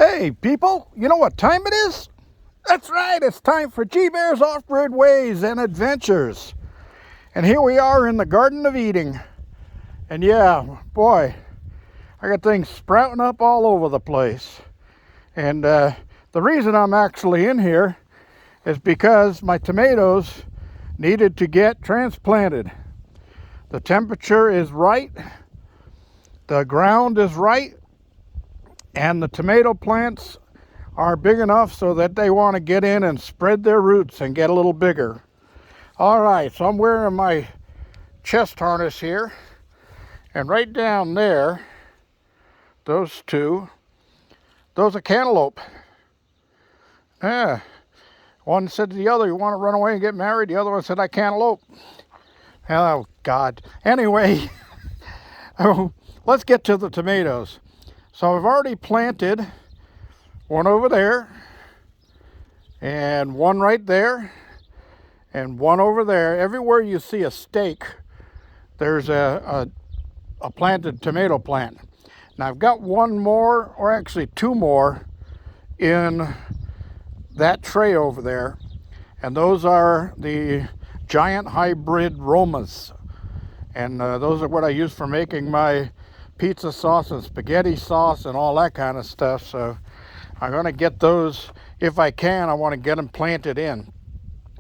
Hey people, you know what time it is? That's right, it's time for G-Bear's Off-Grid Ways and Adventures. And here we are in the Garden of Eden. And yeah, boy, I got things sprouting up all over the place. And the reason I'm actually in here is because my tomatoes needed to get transplanted. The temperature is right, the ground is right, and the tomato plants are big enough so that they want to get in and spread their roots and get a little bigger. All right, so I'm wearing my chest harness here, and right down there, those are cantaloupe. Yeah, one said to the other, "You want to run away and get married?" The other one said, "I cantaloupe." Oh God. Anyway, let's get to the tomatoes. So I've already planted one over there, and one right there, and one over there. Everywhere you see a stake, there's a planted tomato plant. Now I've got one more, or actually two more, in that tray over there, and those are the giant hybrid Romas, and those are what I use for making my pizza sauce and spaghetti sauce and all that kind of stuff. So I'm going to get those if I can. I want to get them planted in.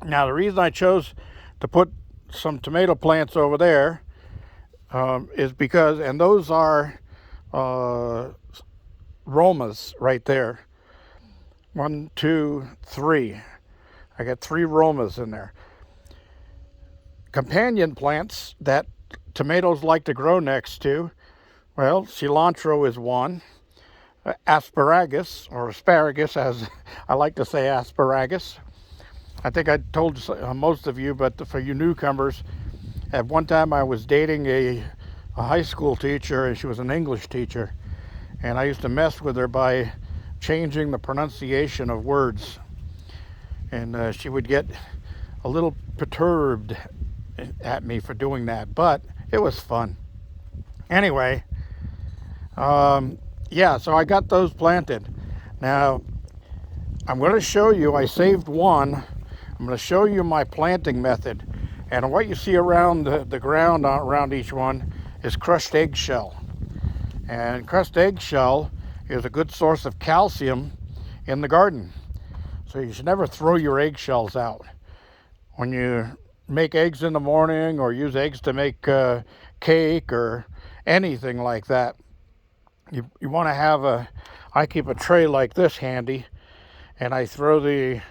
Now the reason I chose to put some tomato plants over there is because, and those are Romas right there. 1, 2, 3. I got 3 Romas in there. Companion plants that tomatoes like to grow next to, well, cilantro is one. Asparagus, or asparagus, as I like to say, asparagus. I think I told most of you, but for you newcomers, at one time I was dating a high school teacher, and she was an English teacher, and I used to mess with her by changing the pronunciation of words, and she would get a little perturbed at me for doing that, but it was fun. Anyway, yeah, so I got those planted. Now, I'm going to show you, I saved one. I'm going to show you my planting method. And what you see around the ground around each one is crushed eggshell. And crushed eggshell is a good source of calcium in the garden. So you should never throw your eggshells out. When you make eggs in the morning or use eggs to make cake or anything like that, you want to have I keep a tray like this handy, and I throw the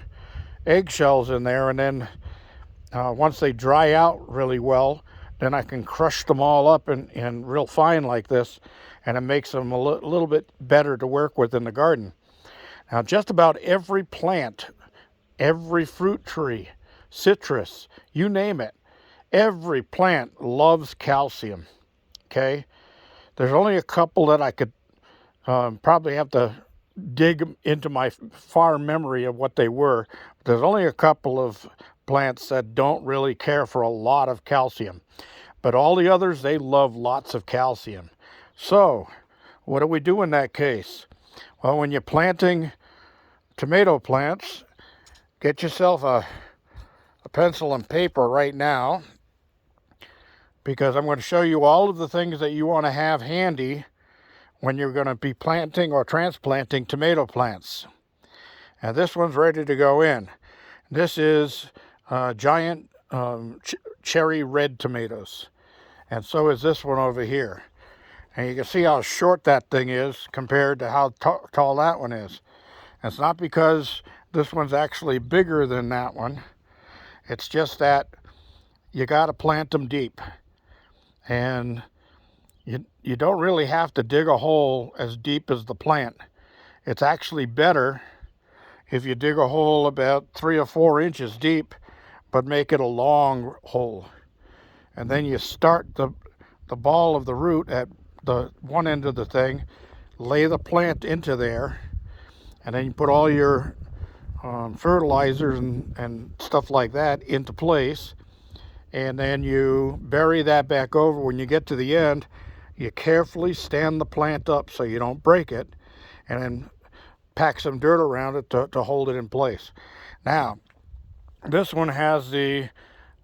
eggshells in there, and then once they dry out really well, then I can crush them all up in real fine like this, and it makes them a little bit better to work with in the garden. Now, just about every plant, every fruit tree, citrus, you name it, every plant loves calcium, okay? There's only a couple that I could probably have to dig into my far memory of what they were. But there's only a couple of plants that don't really care for a lot of calcium. But all the others, they love lots of calcium. So, what do we do in that case? Well, when you're planting tomato plants, get yourself a pencil and paper right now, because I'm going to show you all of the things that you want to have handy when you're going to be planting or transplanting tomato plants. And this one's ready to go in. This is giant cherry red tomatoes. And so is this one over here. And you can see how short that thing is compared to how tall that one is. And it's not because this one's actually bigger than that one. It's just that you got to plant them deep. And you don't really have to dig a hole as deep as the plant. It's actually better if you dig a hole about 3 or 4 inches deep, but make it a long hole. And then you start the ball of the root at the one end of the thing, lay the plant into there, and then you put all your fertilizers and stuff like that into place, and then you bury that back over. When you get to the end, you carefully stand the plant up so you don't break it, and then pack some dirt around it to hold it in place. Now, this one has the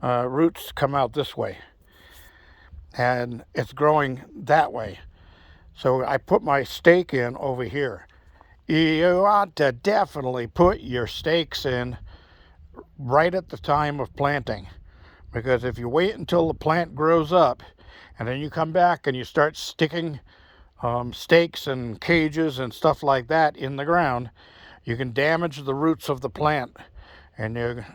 roots come out this way, and it's growing that way. So I put my stake in over here. You ought to definitely put your stakes in right at the time of planting, because if you wait until the plant grows up and then you come back and you start sticking stakes and cages and stuff like that in the ground, you can damage the roots of the plant, and you're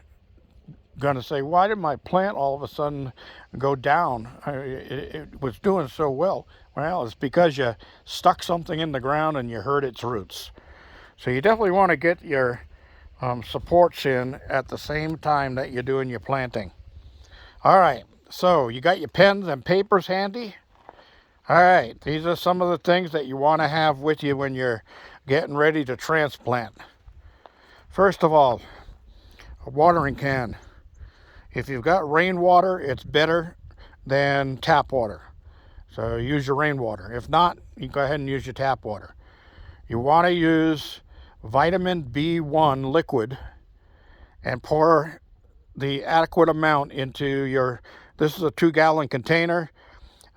going to say, why did my plant all of a sudden go down? It was doing so well. Well, it's because you stuck something in the ground and you hurt its roots. So you definitely want to get your supports in at the same time that you're doing your planting. All right, so you got your pens and papers handy? All right, these are some of the things that you want to have with you when you're getting ready to transplant. First of all, a watering can. If you've got rainwater, it's better than tap water. So use your rainwater. If not, you go ahead and use your tap water. You want to use vitamin B1 liquid and pour the adequate amount into your, this is a 2-gallon container.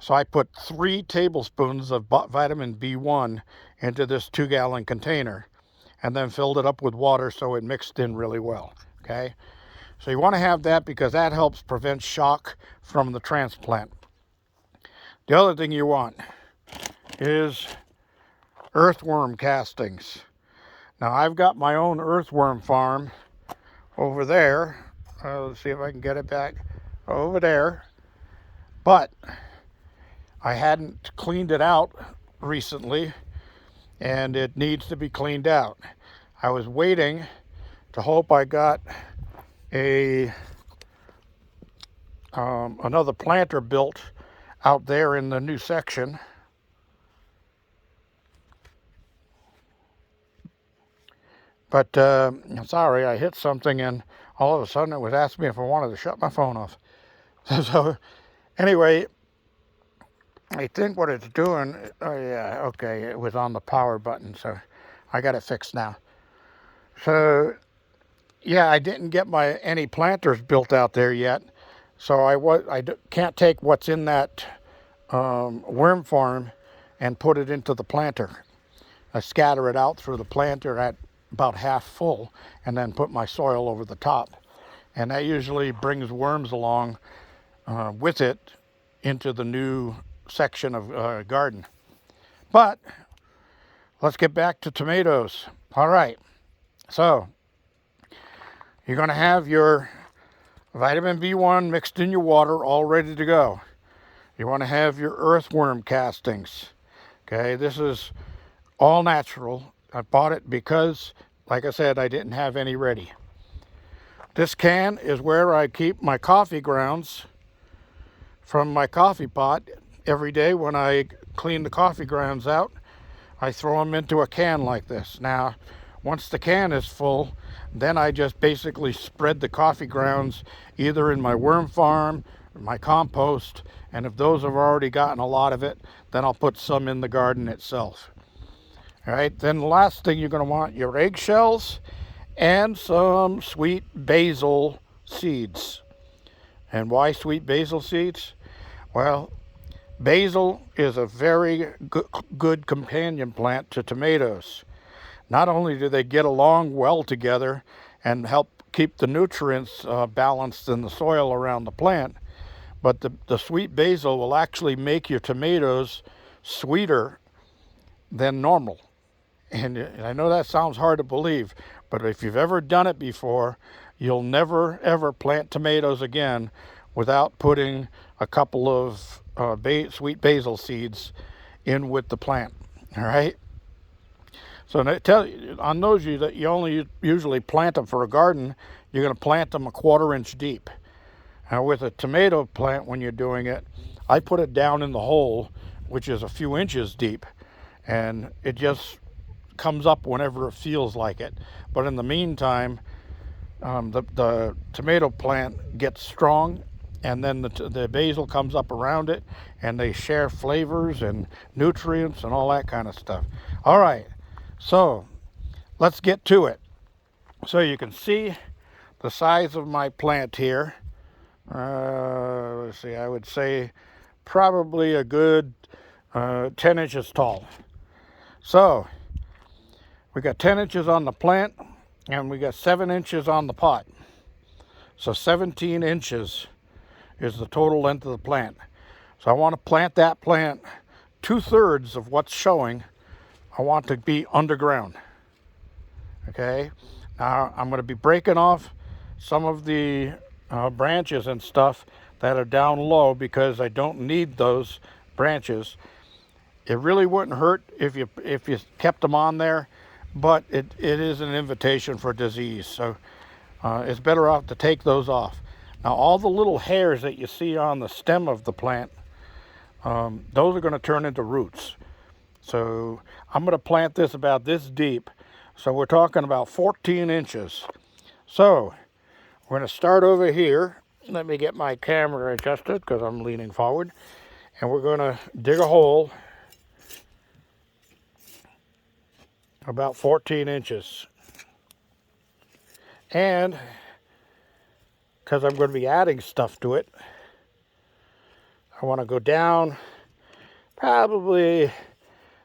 So I put 3 tablespoons of vitamin B1 into this 2-gallon container and then filled it up with water so it mixed in really well, okay? So you want to have that because that helps prevent shock from the transplant. The other thing you want is earthworm castings. Now I've got my own earthworm farm over there. Let's see if I can get it back over there. But I hadn't cleaned it out recently, and it needs to be cleaned out. I was waiting to hope I got another planter built out there in the new section. But sorry, I hit something and all of a sudden it was asking me if I wanted to shut my phone off. So anyway, I think what it's doing, oh yeah, okay, it was on the power button, so I got it fixed now. So yeah, I didn't get any planters built out there yet, so I can't take what's in that worm farm and put it into the planter. I scatter it out through the planter at about half full and then put my soil over the top. And that usually brings worms along with it into the new section of garden. But let's get back to tomatoes. All right, so you're going to have your vitamin B1 mixed in your water, all ready to go. You want to have your earthworm castings. Okay, this is all natural. I bought it because, like I said, I didn't have any ready. This can is where I keep my coffee grounds from my coffee pot. Every day when I clean the coffee grounds out, I throw them into a can like this. Now, once the can is full, then I just basically spread the coffee grounds either in my worm farm, or my compost, and if those have already gotten a lot of it, then I'll put some in the garden itself. All right, then the last thing you're going to want, your eggshells and some sweet basil seeds. And why sweet basil seeds? Well, basil is a very good companion plant to tomatoes. Not only do they get along well together and help keep the nutrients balanced in the soil around the plant, but the sweet basil will actually make your tomatoes sweeter than normal. And I know that sounds hard to believe, but if you've ever done it before, you'll never ever plant tomatoes again without putting a couple of sweet basil seeds in with the plant. All right. So on those that you only usually plant them for a garden, you're going to plant them 1/4 inch deep. Now with a tomato plant, when you're doing it, I put it down in the hole, which is a few inches deep, and it just comes up whenever it feels like it. But in the meantime, the tomato plant gets strong, and then the basil comes up around it, and they share flavors and nutrients and all that kind of stuff. All right, so let's get to it. So you can see the size of my plant here. Let's see, I would say probably a good 10 inches tall. So we got 10 inches on the plant and we got 7 inches on the pot. So 17 inches is the total length of the plant. So I want to plant that plant 2/3 of what's showing. I want to be underground. Okay, now I'm going to be breaking off some of the branches and stuff that are down low because I don't need those branches. It really wouldn't hurt if you kept them on there, but it is an invitation for disease, so it's better off to take those off. Now all the little hairs that you see on the stem of the plant, those are going to turn into roots. So I'm going to plant this about this deep. So we're talking about 14 inches. So we're going to start over here. Let me get my camera adjusted because I'm leaning forward. And we're going to dig a hole about 14 inches. And because I'm going to be adding stuff to it, I want to go down probably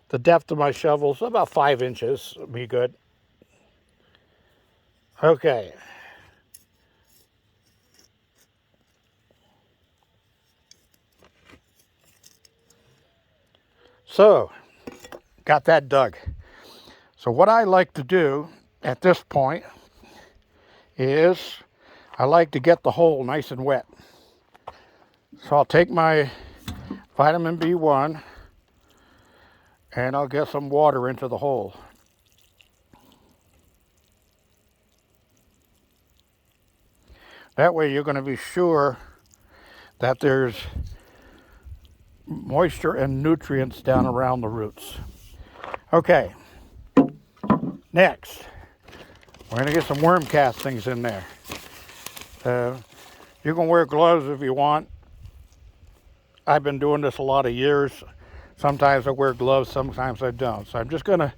the depth of my shovel, so about 5 inches would be good. Okay. So, got that dug. So what I like to do at this point is I like to get the hole nice and wet. So I'll take my vitamin B1 and I'll get some water into the hole. That way you're going to be sure that there's moisture and nutrients down around the roots. Okay, next we're going to get some worm castings in there. You can wear gloves if you want. I've been doing this a lot of years. Sometimes I wear gloves, sometimes I don't. So I'm just going to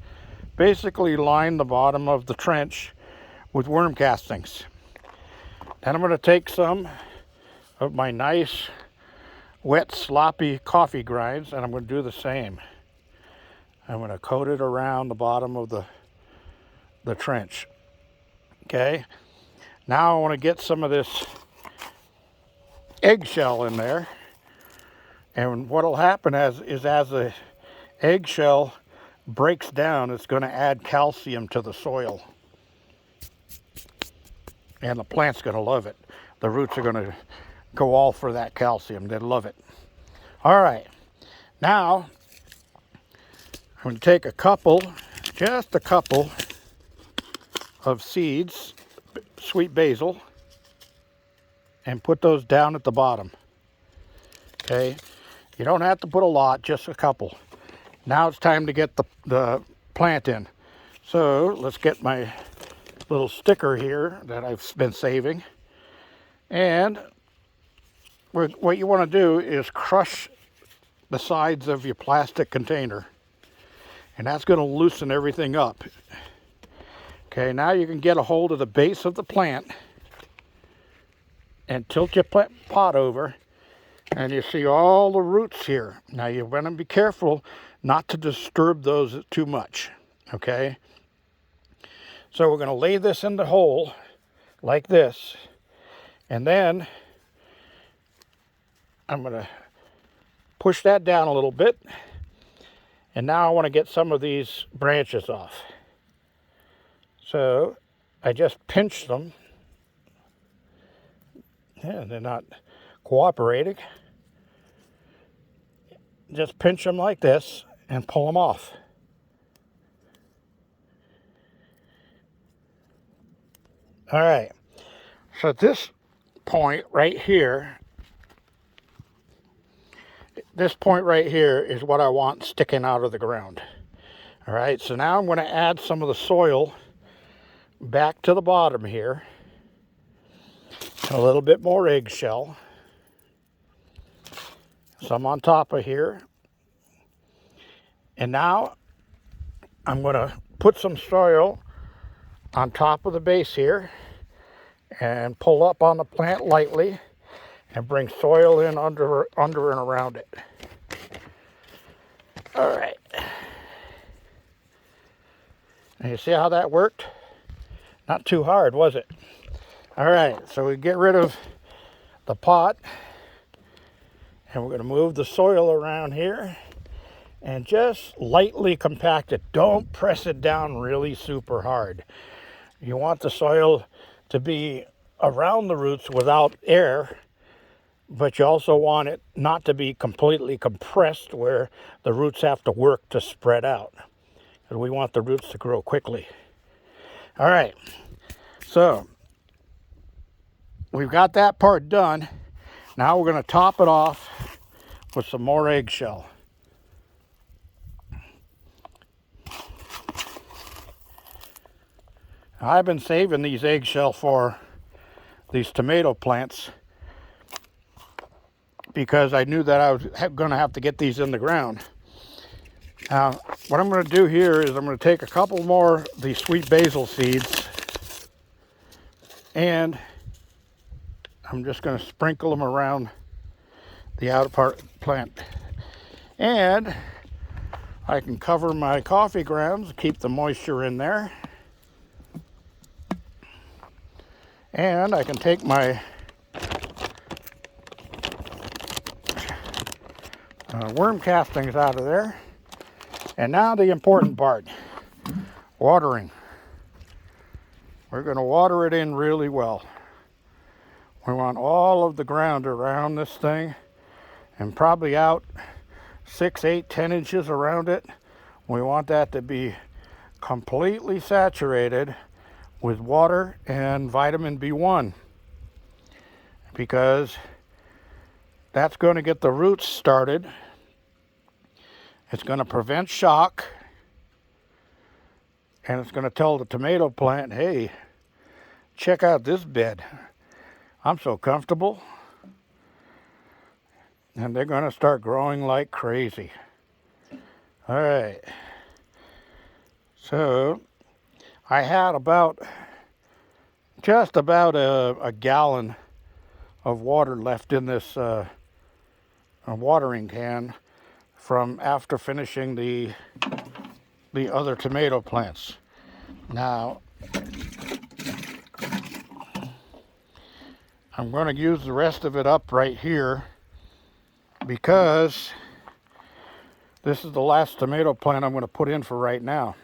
basically line the bottom of the trench with worm castings. And I'm going to take some of my nice wet sloppy coffee grinds and I'm going to do the same. I'm going to coat it around the bottom of the trench. Okay, now I want to get some of this eggshell in there, and what will happen is as the eggshell breaks down, it's going to add calcium to the soil, and the plant's going to love it. The roots are going to go all for that calcium. They love it. All right, now I'm going to take just a couple of seeds, sweet basil, and put those down at the bottom. Okay, you don't have to put a lot, just a couple. Now it's time to get the plant in. So let's get my little sticker here that I've been saving. And what you want to do is crush the sides of your plastic container. And that's going to loosen everything up. Okay, now you can get a hold of the base of the plant and tilt your pot over, and you see all the roots here. Now you want to be careful not to disturb those too much, okay? So we're going to lay this in the hole like this, and then I'm going to push that down a little bit, and now I want to get some of these branches off. So I just pinch them. Yeah, they're not cooperating. Just pinch them like this and pull them off. All right, so at this point right here, this point right here is what I want sticking out of the ground. All right, so now I'm going to add some of the soil back to the bottom here. A little bit more eggshell. Some on top of here. And now I'm going to put some soil on top of the base here and pull up on the plant lightly and bring soil in under and around it. All right. And you see how that worked? Not too hard, was it? All right, so we get rid of the pot and we're going to move the soil around here and just lightly compact it. Don't press it down really super hard. You want the soil to be around the roots without air, but you also want it not to be completely compressed where the roots have to work to spread out. Because we want the roots to grow quickly. All right, so we've got that part done. Now we're going to top it off with some more eggshell. I've been saving these eggshell for these tomato plants because I knew that I was going to have to get these in the ground. Now, what I'm going to do here is I'm going to take a couple more of these sweet basil seeds and I'm just going to sprinkle them around the outer part of the plant. And I can cover my coffee grounds, keep the moisture in there. And I can take my worm castings out of there. And now the important part, watering. We're going to water it in really well. We want all of the ground around this thing and probably out 6, 8, 10 inches around it. We want that to be completely saturated with water and vitamin B1 because that's going to get the roots started. It's going to prevent shock and it's going to tell the tomato plant, hey, check out this bed. I'm so comfortable. And they're going to start growing like crazy. All right. So I had just about a gallon of water left in this a watering can from after finishing the other tomato plants. Now, I'm going to use the rest of it up right here because this is the last tomato plant I'm going to put in for right now.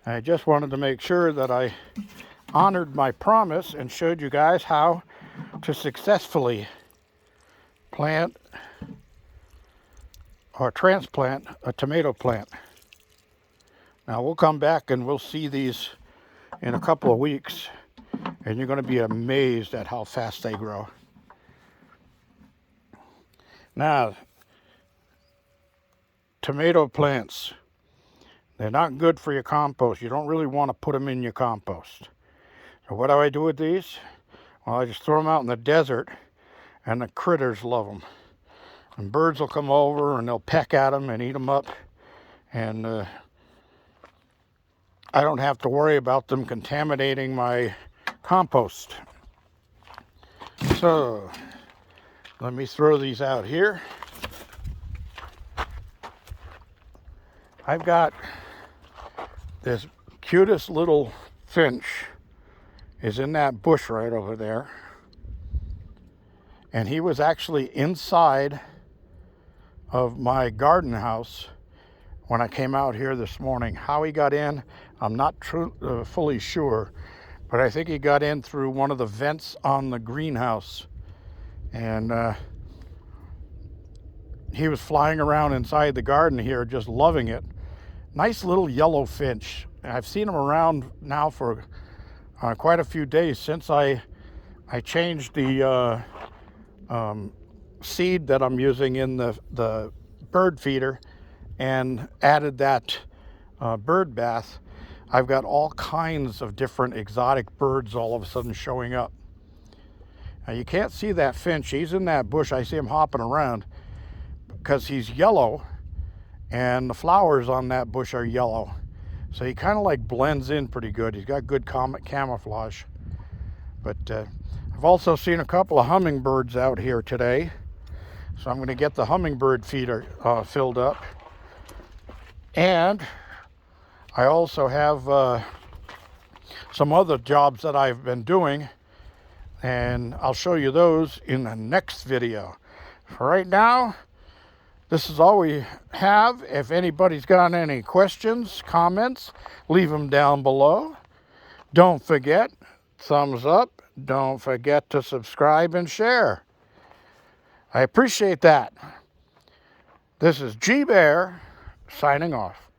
I just wanted to make sure that I honored my promise and showed you guys how to successfully plant or transplant a tomato plant. Now we'll come back and we'll see these in a couple of weeks and you're going to be amazed at how fast they grow. Now, tomato plants, they're not good for your compost. You don't really want to put them in your compost. So what do I do with these? Well, I just throw them out in the desert and the critters love them. And birds will come over and they'll peck at them and eat them up. And I don't have to worry about them contaminating my compost. So let me throw these out here. I've got this cutest little finch is in that bush right over there. And he was actually inside of my garden house when I came out here this morning. How he got in, I'm not fully sure, but I think he got in through one of the vents on the greenhouse. And he was flying around inside the garden here, just loving it. Nice little yellow finch. I've seen him around now for quite a few days since I changed the seed that I'm using in the bird feeder and added that bird bath. I've got all kinds of different exotic birds all of a sudden showing up. Now you can't see that finch. He's in that bush. I see him hopping around because he's yellow and the flowers on that bush are yellow. So he kind of like blends in pretty good. He's got good camouflage. But I've also seen a couple of hummingbirds out here today. So I'm going to get the hummingbird feeder filled up. And I also have some other jobs that I've been doing, and I'll show you those in the next video. For right now, this is all we have. If anybody's got any questions, comments, leave them down below. Don't forget, thumbs up. Don't forget to subscribe and share. I appreciate that. This is G Bear signing off.